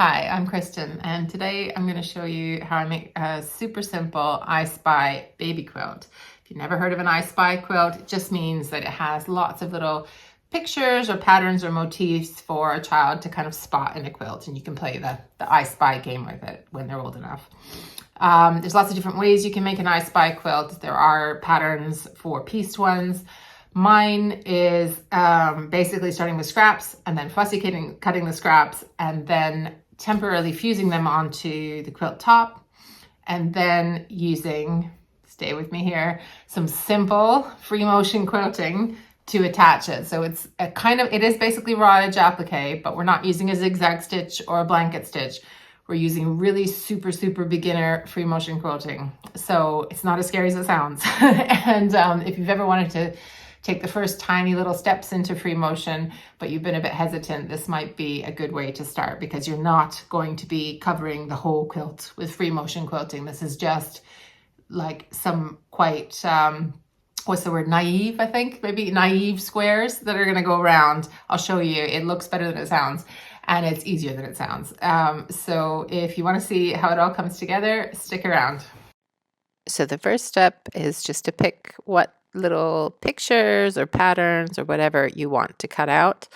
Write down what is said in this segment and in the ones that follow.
Hi, I'm Kristen, and today I'm going to show you how I make a super simple I Spy baby quilt. If you've never heard of an I Spy quilt, it just means that it has lots of little pictures or patterns or motifs for a child to kind of spot in a quilt, and you can play the I Spy game with it when they're old enough. There's lots of different ways you can make an I Spy quilt. There are patterns for pieced ones. Mine is basically starting with scraps and then fussy cutting the scraps and then temporarily fusing them onto the quilt top, and then using, stay with me here, some simple free motion quilting to attach it. So it's it is basically raw edge applique, but we're not using a zigzag stitch or a blanket stitch. We're using really super beginner free motion quilting. So it's not as scary as it sounds. And if you've ever wanted to take the first tiny little steps into free motion, but you've been a bit hesitant, this might be a good way to start, because you're not going to be covering the whole quilt with free motion quilting. This is just like some quite, what's the word, naive, I think, maybe naive squares that are gonna go around. I'll show you, it looks better than it sounds, and it's easier than it sounds. So if you wanna see how it all comes together, stick around. So the first step is just to pick what little pictures or patterns or whatever you want to cut out.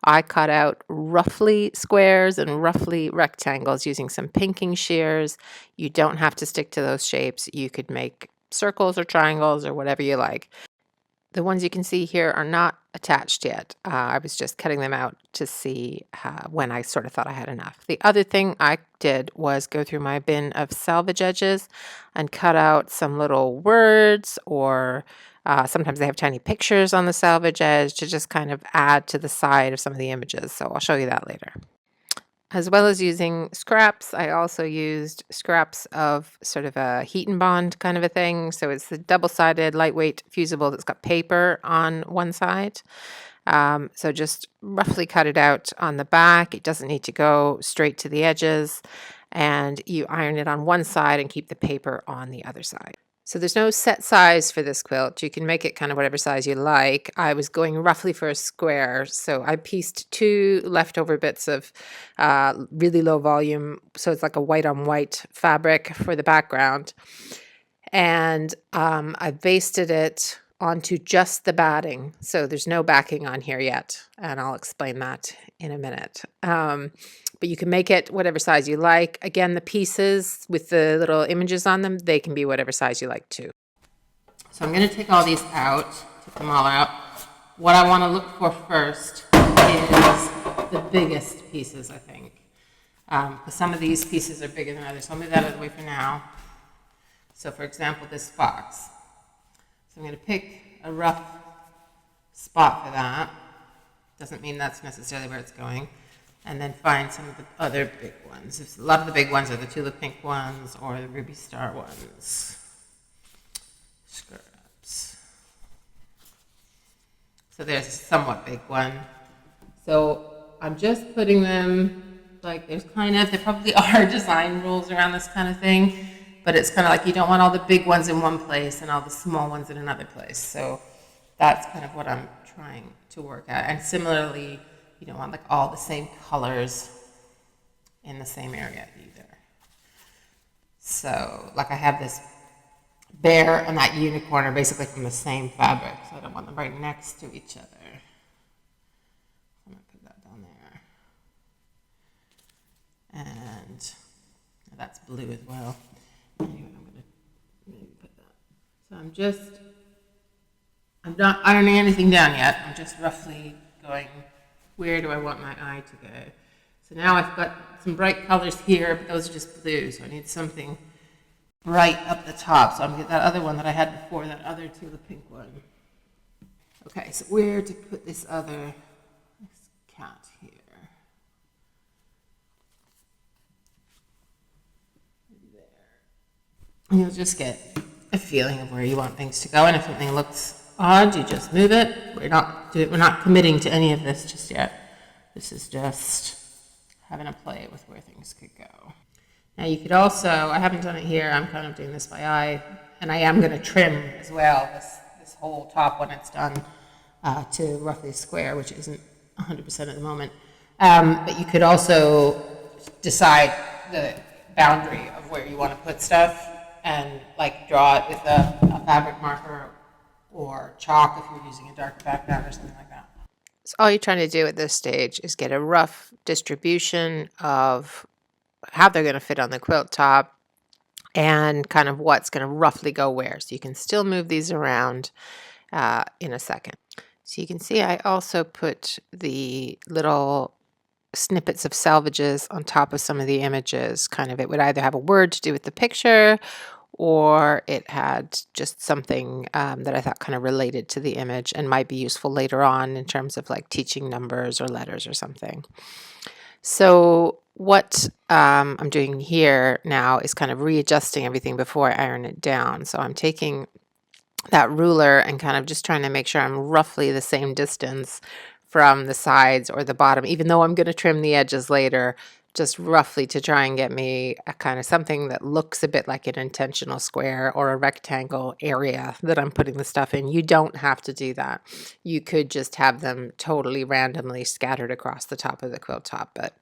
I cut out roughly squares and roughly rectangles using some pinking shears. You don't have to stick to those shapes. You could make circles or triangles or whatever you like. The ones you can see here are not attached yet. I was just cutting them out to see when I sort of thought I had enough. The other thing I did was go through my bin of salvage edges and cut out some little words, or sometimes they have tiny pictures on the salvage edge to just kind of add to the side of some of the images. So I'll show you that later. As well as using scraps, I also used scraps of sort of a heat and bond kind of a thing. So it's the double-sided, lightweight fusible that's got paper on one side. So just roughly cut it out on the back. It doesn't need to go straight to the edges. And you iron it on one side and keep the paper on the other side. So there's no set size for this quilt. You can make it kind of whatever size you like. I was going roughly for a square, so I pieced 2 leftover bits of really low volume, so it's like a white on white fabric for the background. And I basted it onto just the batting, so there's no backing on here yet, and I'll explain that in a minute. But you can make it whatever size you like. Again, the pieces with the little images on them, they can be whatever size you like too. So I'm going to take all these out, take them all out. What I want to look for first is the biggest pieces, I think. Because some of these pieces are bigger than others. So I'll move that out of the way for now. So for example, this box. So I'm going to pick a rough spot for that. Doesn't mean that's necessarily where it's going. And then find some of the other big ones. A lot of the big ones are the tulip pink ones or the ruby star ones. Scraps. So there's a somewhat big one. So I'm just putting them, like there probably are design rules around this kind of thing, but it's kind of like you don't want all the big ones in one place and all the small ones in another place. So that's kind of what I'm trying to work at. And similarly, you don't want like all the same colors in the same area either. So like I have this bear and that unicorn are basically from the same fabric, so I don't want them right next to each other. I'm gonna put that down there. And that's blue as well. Anyway, I'm gonna maybe put that. So I'm not ironing anything down yet. I'm just roughly going, where do I want my eye to go? So now I've got some bright colors here, but those are just blue, so I need something bright up the top. So I'm gonna get that other one that I had before, that other tulip pink one. Okay, so where to put this cat here? There. And you'll just get a feeling of where you want things to go, and if something looks odd, you just move it. We're not committing to any of this just yet. This is just having a play with where things could go. Now you could also, I haven't done it here, I'm kind of doing this by eye, and I am going to trim as well this whole top when it's done to roughly a square, which isn't 100% at the moment. But you could also decide the boundary of where you want to put stuff and like draw it with a fabric marker or chalk if you're using a darker background or something like that. So all you're trying to do at this stage is get a rough distribution of how they're going to fit on the quilt top and kind of what's going to roughly go where. So you can still move these around in a second. So you can see I also put the little snippets of salvages on top of some of the images. Kind of, it would either have a word to do with the picture or it had just something that I thought kind of related to the image and might be useful later on in terms of like teaching numbers or letters or something. So what I'm doing here now is kind of readjusting everything before I iron it down. So I'm taking that ruler and kind of just trying to make sure I'm roughly the same distance from the sides or the bottom, even though I'm going to trim the edges later, just roughly to try and get me a kind of something that looks a bit like an intentional square or a rectangle area that I'm putting the stuff in. You don't have to do that. You could just have them totally randomly scattered across the top of the quilt top, but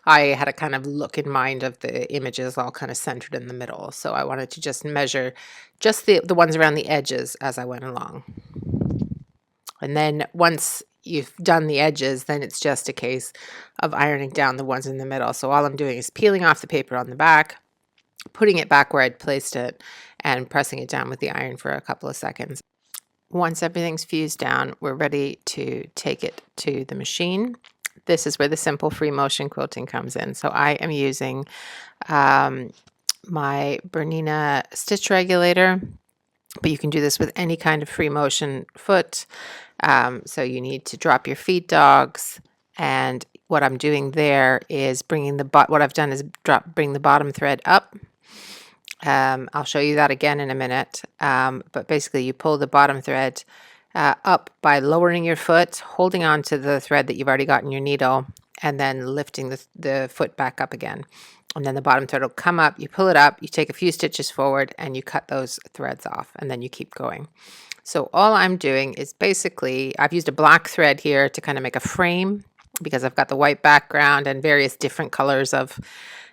I had a kind of look in mind of the images all kind of centered in the middle. So I wanted to just measure just the ones around the edges as I went along. And then once you've done the edges, then it's just a case of ironing down the ones in the middle. So all I'm doing is peeling off the paper on the back, putting it back where I'd placed it, and pressing it down with the iron for a couple of seconds. Once everything's fused down, we're ready to take it to the machine. This is where the simple free motion quilting comes in. So I am using my Bernina stitch regulator, but you can do this with any kind of free motion foot. So you need to drop your feed dogs, and what I'm doing there is bring the bottom thread up. I'll show you that again in a minute, but basically you pull the bottom thread up by lowering your foot, holding on to the thread that you've already got in your needle, and then lifting the foot back up again. And then the bottom thread will come up, you pull it up, you take a few stitches forward, and you cut those threads off, and then you keep going. So all I'm doing is basically, I've used a black thread here to kind of make a frame because I've got the white background and various different colors of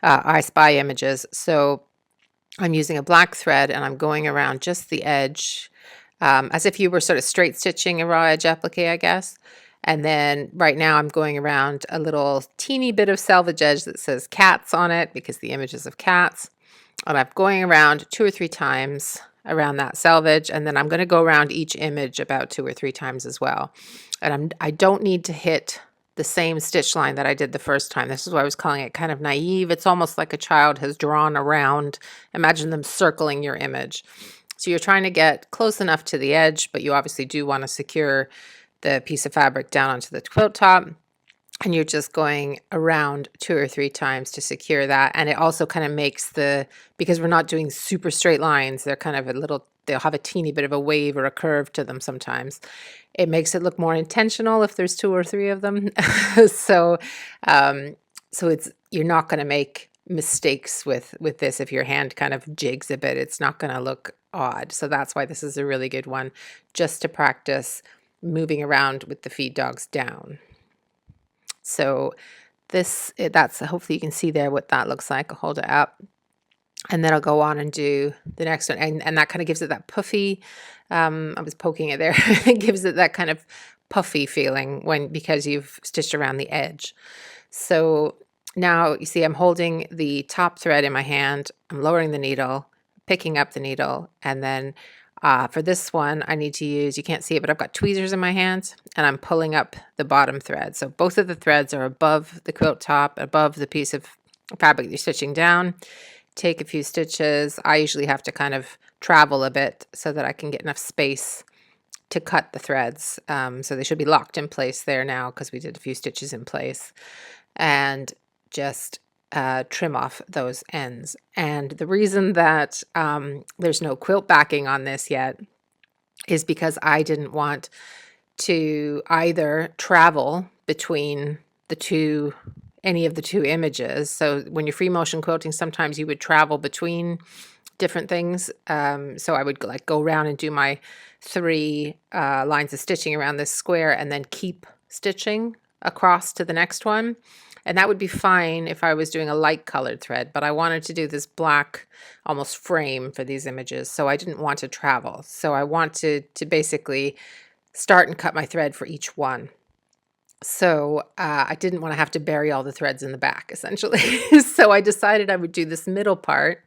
I Spy images. So I'm using a black thread and I'm going around just the edge as if you were sort of straight stitching a raw edge applique, I guess. And then right now I'm going around a little teeny bit of selvage edge that says cats on it because the image is of cats. And I'm going around 2 or 3 times around that selvage, and then I'm going to go around each image about 2 or 3 times as well. And I don't need to hit the same stitch line that I did the first time. This is why I was calling it kind of naive. It's almost like a child has drawn around. Imagine them circling your image. So you're trying to get close enough to the edge, but you obviously do want to secure the piece of fabric down onto the quilt top. And you're just going around 2 or 3 times to secure that. And it also kind of makes because we're not doing super straight lines, they're kind of they'll have a teeny bit of a wave or a curve to them sometimes. It makes it look more intentional if there's 2 or 3 of them. So you're not going to make mistakes with this. If your hand kind of jigs a bit, it's not going to look odd. So that's why this is a really good one, just to practice moving around with the feed dogs down. So that's hopefully you can see there what that looks like. I'll hold it up and then I'll go on and do the next one. And that kind of gives it that puffy, I was poking it there. It gives it that kind of puffy feeling because you've stitched around the edge. So now you see I'm holding the top thread in my hand. I'm lowering the needle, picking up the needle, and then for this one, I need to use, you can't see it, but I've got tweezers in my hands and I'm pulling up the bottom thread. So both of the threads are above the quilt top, above the piece of fabric you're stitching down. Take a few stitches. I usually have to kind of travel a bit so that I can get enough space to cut the threads. So they should be locked in place there now because we did a few stitches in place. And just trim off those ends. And the reason that there's no quilt backing on this yet is because I didn't want to either travel between any of the two images. So when you're free motion quilting, sometimes you would travel between different things. So I would go around and do my 3 lines of stitching around this square and then keep stitching across to the next one. And that would be fine if I was doing a light colored thread, but I wanted to do this black almost frame for these images, so I didn't want to travel. So I wanted to basically start and cut my thread for each one. So I didn't want to have to bury all the threads in the back, essentially. So I decided I would do this middle part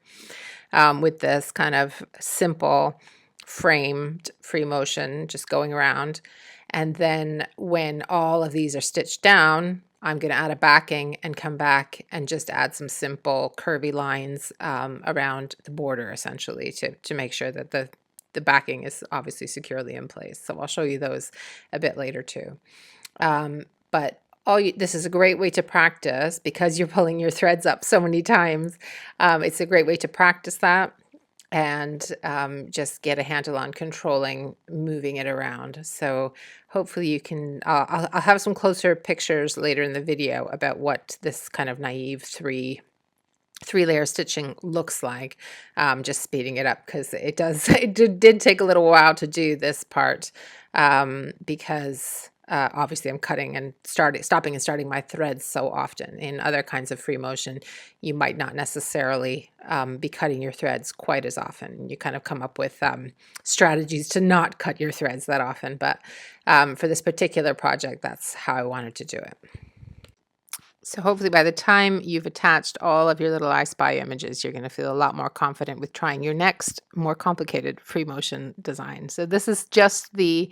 with this kind of simple framed free motion, just going around. And then when all of these are stitched down, I'm going to add a backing and come back and just add some simple curvy lines around the border, essentially, to make sure that the backing is obviously securely in place. So I'll show you those a bit later too. But this is a great way to practice because you're pulling your threads up so many times. It's a great way to practice that and just get a handle on controlling, moving it around. So hopefully you can, I'll have some closer pictures later in the video about what this kind of naive three-layer stitching looks like, just speeding it up because it did take a little while to do this part because obviously I'm cutting and stopping and starting my threads so often. In other kinds of free motion, you might not necessarily be cutting your threads quite as often. You kind of come up with strategies to not cut your threads that often, but for this particular project, that's how I wanted to do it. So hopefully by the time you've attached all of your little I Spy images, you're going to feel a lot more confident with trying your next more complicated free motion design. So this is just the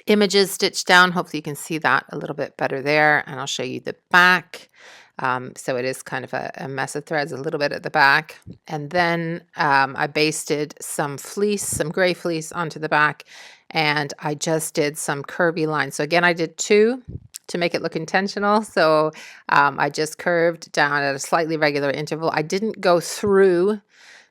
images stitched down. Hopefully you can see that a little bit better there. And I'll show you the back. So it is kind of a mess of threads a little bit at the back. And then I basted some fleece, some gray fleece onto the back. And I just did some curvy lines. So again, I did two to make it look intentional. So I just curved down at a slightly regular interval. I didn't go through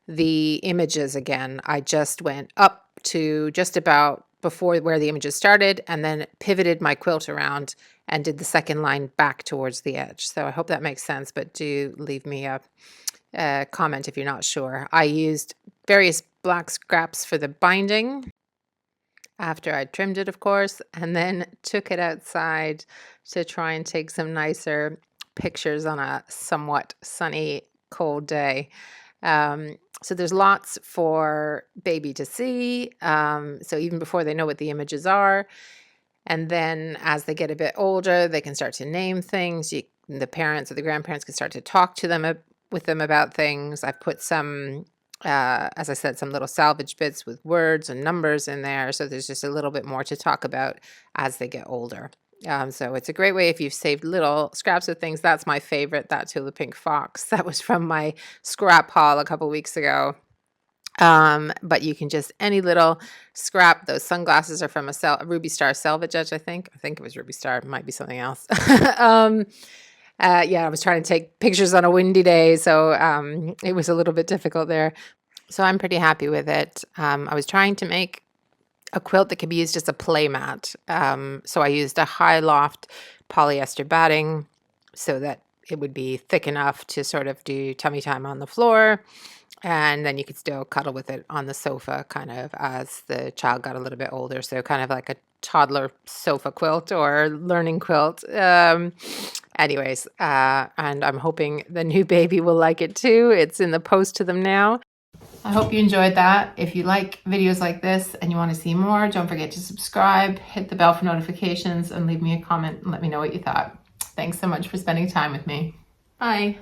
the images again. I just went up to just about before where the images started and then pivoted my quilt around and did the second line back towards the edge. So I hope that makes sense, but do leave me a comment if you're not sure. I used various black scraps for the binding after I trimmed it, of course, and then took it outside to try and take some nicer pictures on a somewhat sunny, cold day. So there's lots for baby to see. So even before they know what the images are, and then as they get a bit older, they can start to name things. The parents or the grandparents can start to talk to them with them about things. I've put some, as I said, some little salvage bits with words and numbers in there. So there's just a little bit more to talk about as they get older. So it's a great way if you've saved little scraps of things. That's my favorite, that Tula Pink Fox. That was from my scrap haul a couple weeks ago. But you can just, any little scrap. Those sunglasses are from a Ruby Star Selvage Edge, I think. I think it was Ruby Star. It might be something else. Yeah, I was trying to take pictures on a windy day, so it was a little bit difficult there. So I'm pretty happy with it. I was trying to make a quilt that could be used as a play mat. So I used a high loft polyester batting so that it would be thick enough to sort of do tummy time on the floor. And then you could still cuddle with it on the sofa kind of as the child got a little bit older. So kind of like a toddler sofa quilt or learning quilt. Anyways, and I'm hoping the new baby will like it too. It's in the post to them now. I hope you enjoyed that. If you like videos like this and you want to see more, don't forget to subscribe, hit the bell for notifications, and leave me a comment and let me know what you thought. Thanks so much for spending time with me. Bye.